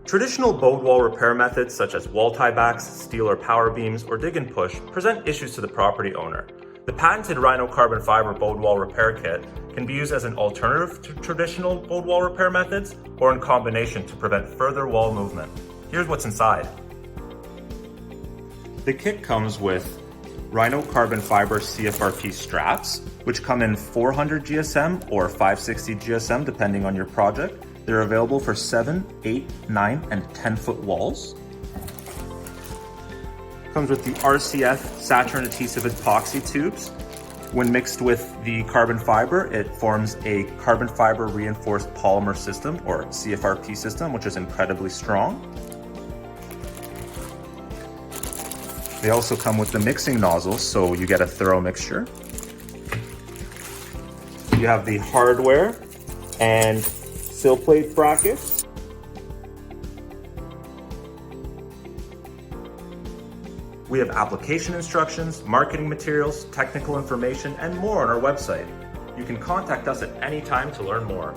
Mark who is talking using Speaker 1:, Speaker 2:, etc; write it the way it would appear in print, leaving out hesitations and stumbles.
Speaker 1: Traditional boat wall repair methods such as wall tiebacks, steel or power beams, or dig and push present issues to the property owner. The patented Rhino Carbon Fiber boat wall repair kit can be used as an alternative to traditional boat wall repair methods or in combination to prevent further wall movement. Here's what's inside. The kit comes with Rhino Carbon Fiber CFRP straps, which come in 400 GSM or 560 GSM depending on your project. They're available for 7, 8, 9, and 10 foot walls. Comes with the RCF Saturn adhesive epoxy tubes. When mixed with the carbon fiber, it forms a carbon fiber reinforced polymer system or CFRP system, which is incredibly strong. They also come with the mixing nozzles, so you get a thorough mixture. You have the hardware and sill plate brackets. We have application instructions, marketing materials, technical information, and more on our website. You can contact us at any time to learn more.